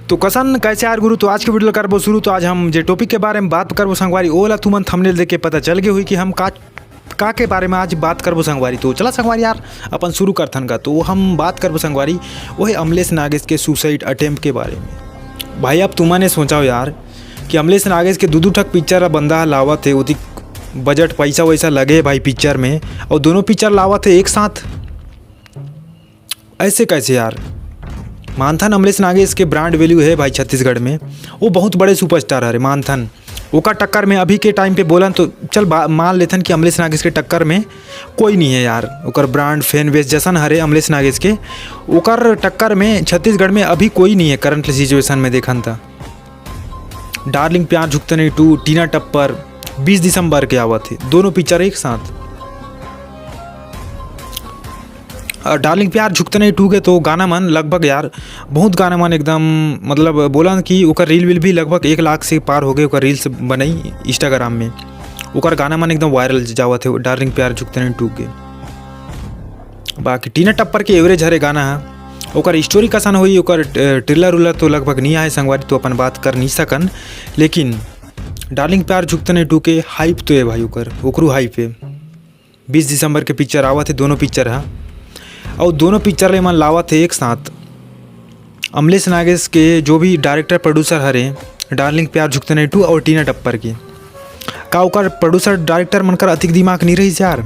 तो कसन कैसे यार गुरु। तो आज के वीडियो करबो शुरू। तो आज हम जे टॉपिक के बारे में बात करबो संगवारी, ओला तुमन थंबनेल देख के पता चल गई हुई कि हम का के बारे में आज बात करबो संगवारी। तो चला संगवारी यार अपन शुरू करथन का। तो हम बात करबो संगवारी वही अमलेश नागेश के सुसाइड अटेम्प्ट के बारे में। भाई अब तुमने सोचा यार कि अमलेश नागेश के दू ठक पिक्चर बंदा लावत है, उती बजट पैसा वैसा लगे भाई पिक्चर में, और दोनों पिक्चर लावत है एक साथ। ऐसे कैसे यार। मानथन अमलेश नागेश के ब्रांड वैल्यू है भाई छत्तीसगढ़ में, वो बहुत बड़े सुपरस्टार है मानथन। ओका टक्कर में अभी के टाइम पे बोलन तो चल मान लेथन कि अमलेश नागेश के टक्कर में कोई नहीं है यार। ओकर ब्रांड फैन बेस जैसन हरे अमलेश नागेश के, ओकर टक्कर में छत्तीसगढ़ में अभी कोई नहीं है करंट सिचुएशन में देखन था। डार्लिंग प्यार झुकते नहीं 2, टीना टप्पर 20 दिसंबर के आवत थे दोनों पिक्चर एक साथ। डार्लिंग प्यार झुकते नहीं 2 के तो गाना मन लगभग यार बहुत गाना मन एकदम मतलब बोला कि ओकर रील विल भी लगभग 1 लाख से पार हो गए। ओकर रील्स बनई इंस्टाग्राम में, ओकर गाना मन एकदम वायरल जावत है डार्लिंग प्यार झुकते नहीं 2 के। बाकी टीना टप्पर के एवरेज हरे गाना है। ओकर स्टोरी कसन हुई, ओकर ट्रेलर उलर तो लगभग नहीं आए संगवारी, तो अपन बात कर नहीं सकन। लेकिन डार्लिंग प्यार झुकते नहीं 2 के हाइप तो है भाई, ओकरू हाइप है। 20 दिसंबर के पिक्चर आवत है दोनों पिक्चर है, और दोनों पिक्चर ले मन लावत है एक साथ। अमलेश नागेश के जो भी डायरेक्टर प्रोड्यूसर हरे डार्लिंग प्यार झुकते नहीं 2 और टीना टप्पर के, का ओकर प्रोड्यूसर डायरेक्टर मनकर अधिक दिमाग नहीं रही यार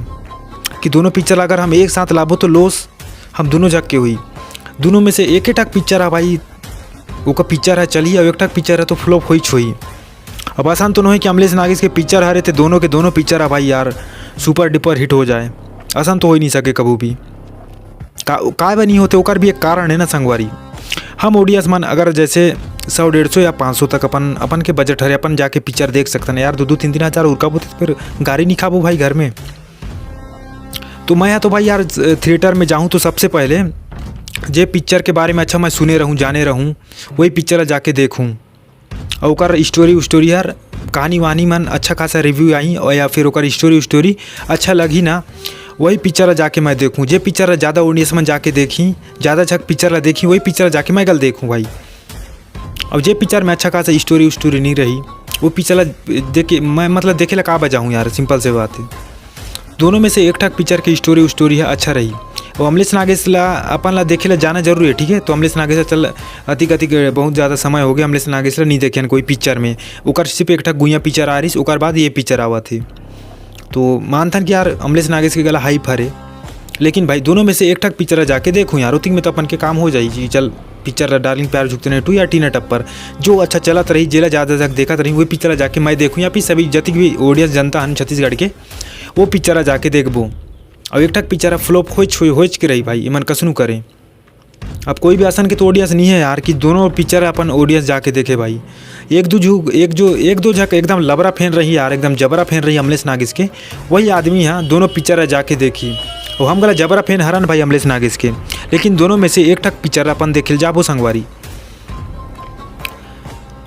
कि दोनों पिक्चर अगर हम एक साथ लाबो तो लॉस हम दोनों जग के हुई। दोनों में से एक टक पिक्चर है भाई, ओका पिक्चर है चलिए, और एक टक पिक्चर है तो फ्लॉप हुई। अब आसान तो नहीं कि अमलेश नागेश के पिक्चर हरे थे दोनों के दोनों पिक्चर है भाई यार सुपर डुपर हिट हो जाए, आसान तो हो ही नहीं सके कभी भी। का नहीं होते ओकर भी एक कारण है ना संगवारी। हम ऑडियंस मन अगर जैसे 100-150 या 500 तक अपन के बजट हरे, अपन जाके पिक्चर देख सकते हैं यार। 2-3 हज़ार उड़का बोते फिर गाड़ी नहीं खाबो भाई घर में। तो मैं तो भाई यार थिएटर में जाऊँ तो सबसे पहले जे पिक्चर के बारे में अच्छा मैं सुने रहूँ जाने रहूँ वही पिक्चर जाके देखूँ, और ओकर स्टोरी यार कहानी वानी मन अच्छा खासा रिव्यू आई, और या फिर ओकर स्टोरी अच्छा लगी ना वही पिक्चर जाके मैं देखूँ। जे पिक्चर ज़्यादा ऑडियंस में जाके देखी, ज़्यादा अच्छा पिक्चर देखी वही पिक्चर जाके मैं कल देखूँ भाई। अब जे पिक्चर में अच्छा खासा स्टोरी नहीं रही वो पिक्चर देख के मैं मतलब देखे ला का बजाऊँ यार, सिंपल से बात है। दोनों में से एक ठक पिक्चर की स्टोरी है अच्छा रही। और अमलेश नागेश ला अपन ला देखे ला जाना जरूरी है, ठीक है। तो अमलेश नागेश चल अतिक बहुत ज़्यादा समय हो गया अमलेश नागेश ला नहीं देखे कोई पिक्चर में। ओकर सिर्फ एक ठक गुइया पिक्चर आ रही, ओकर बाद ये पिक्चर आवा थी। तो मानथन कि यार अमलेश नागेश के गला हाइप हरे, लेकिन भाई दोनों में से एक ठक पिक्चर जाके देखूँ यार, उतिक में तो अपन के काम हो जाएगी। चल पिक्चर डार्लिंग प्यार झुकते नहीं 2 या टीना टप्पर जो अच्छा चलत रही, जेला ज़्यादा तक देखत रही वही पिक्चर जाके मैं देखूँ, या फिर सभी जतिक भी ऑडियंस जनता हन छत्तीसगढ़ के वो पिक्चर जाके देखबो। और एक ठक पिक्चर फ्लॉप हो के रही भाई, इमन कसनू करें। अब कोई भी आसन के तो ऑडियंस नहीं है यार कि दोनों पिक्चर अपन ऑडियंस जाके देखे भाई। एक दो झक एकदम लबरा फैन रही यार, एकदम जबरा फैन रही अमलेश नागेश के, वही आदमी है दोनों पिक्चर जाके देखी। और हम गला जबरा फैन हरन भाई अमलेश नागेश के, लेकिन दोनों में से एक ठक पिक्चर अपन देखे जाबो संगवारी।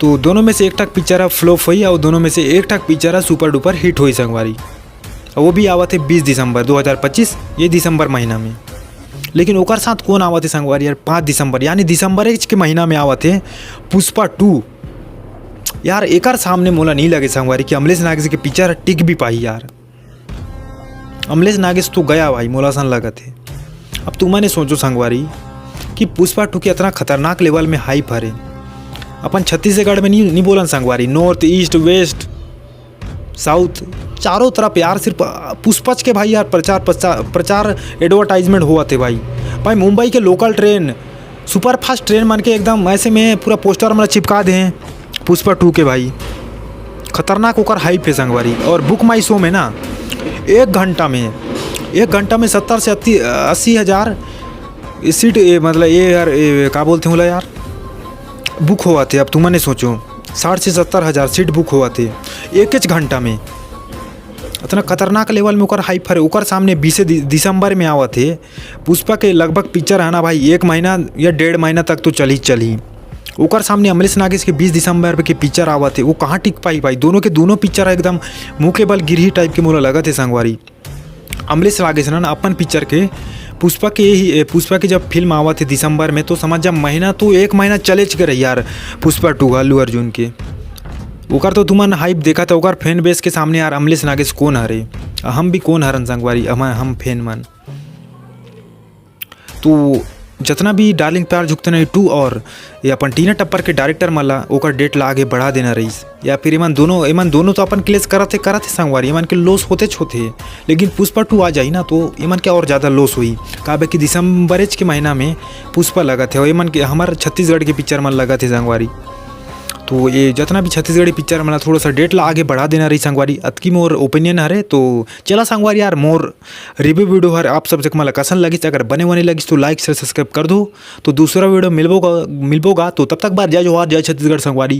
तो दोनों में से एक ठक पिक्चर फ्लॉप हुई, और दोनों में से एक ठक पिक्चर सुपर डुपर हिट हुई संगवारी। और वो भी आवत है 20 दिसंबर 2025 ये दिसंबर महीना में। लेकिन ओकर साथ कौन आवत है संगवारी यार 5 दिसंबर यानी दिसंबर के महीना में आवत है पुष्पा 2 यार। एकर सामने मोला नहीं लगे संगवारी कि अमलेश नागेश के पिक्चर टिक भी पाई यार। अमलेश नागेश तो गया भाई मोला सन लगत है। अब तुमने सोचो संगवारी कि पुष्पा 2 के इतना खतरनाक लेवल में हाइप हरे, अपन छत्तीसगढ़ में नहीं बोलन संगवारी, नॉर्थ ईस्ट वेस्ट साउथ चारों तरफ यार सिर्फ पुष्पच के भाई यार प्रचार एडवर्टाइजमेंट हुआ थे भाई। मुंबई के लोकल ट्रेन सुपरफास्ट ट्रेन मान के एकदम ऐसे में पूरा पोस्टर मतलब चिपका दें पुष्पा 2 के भाई। खतरनाक होकर हाइप है संगवारी। और बुक माई शो में ना एक घंटा में 70 से 80 हज़ार सीट मतलब ये यार क्या बोलते हैं यार बुक हुआ थे। अब तुमने सोचो 60 से 70 हज़ार सीट बुक हुआ थे एक घंटा में। इतना खतरनाक लेवल में ओकर हाइप है। ओकर सामने 20 दिसंबर में आवा थे पुष्पा के लगभग पिक्चर है ना भाई 1 महीना या 1.5 महीना तक तो चली। ओकर सामने अमलेश नागेश के 20 दिसंबर के पिक्चर आवा थे, वो कहाँ टिक पाई भाई। दोनों पिक्चर एकदम मुँह के बल गिरही टाइप के मोला लगा थे संगवारी। अमलेश नागेश ना अपन पिक्चर के पुष्पा की जब फिल्म आवा थी दिसंबर में, तो समझ जा महीना तो 1 महीना चले गए यार पुष्पा 2 अल्लू अर्जुन के। ओकर तो तुमन हाइप देखा था, ओकर फैन बेस के सामने यार अमलेश नागेश कौन हरे, हम भी कौन हरन संगवारी, हम फैन मन। तो जितना भी डार्लिंग प्यार झुकते नहीं 2 और ये अपन टीना टप्पर के डायरेक्टर मला ओकर डेट ला आगे बढ़ा देना रहीस, या फिर एमन दोनों तो अपन क्लेस करते संगवारी, एमन के लॉस होते होते, लेकिन पुष्पा 2 आ जाई ना तो एमन के और ज़्यादा लॉस हुई। काबे कि दिसंबरेज के महीना में पुष्पा लगा थे और एमन के हमारे छत्तीसगढ़ के पिक्चर मन लगा थे संगवारी। तो ये जितना भी छत्तीसगढ़ी पिक्चर मला थोड़ा सा डेट ला आगे बढ़ा देना रही संगवारी, अतकी मोर ओपिनियन हरे। तो चला संगवारी यार मोर रिव्यू वीडियो हर आप सब जक मला कसन लगिस, अगर बने लगिस तो लाइक शेयर सब्सक्राइब कर दो। तो दूसरा वीडियो मिलबोगा, तो तब तक बार जय जोहार जय छत्तीसगढ़ संगवारी।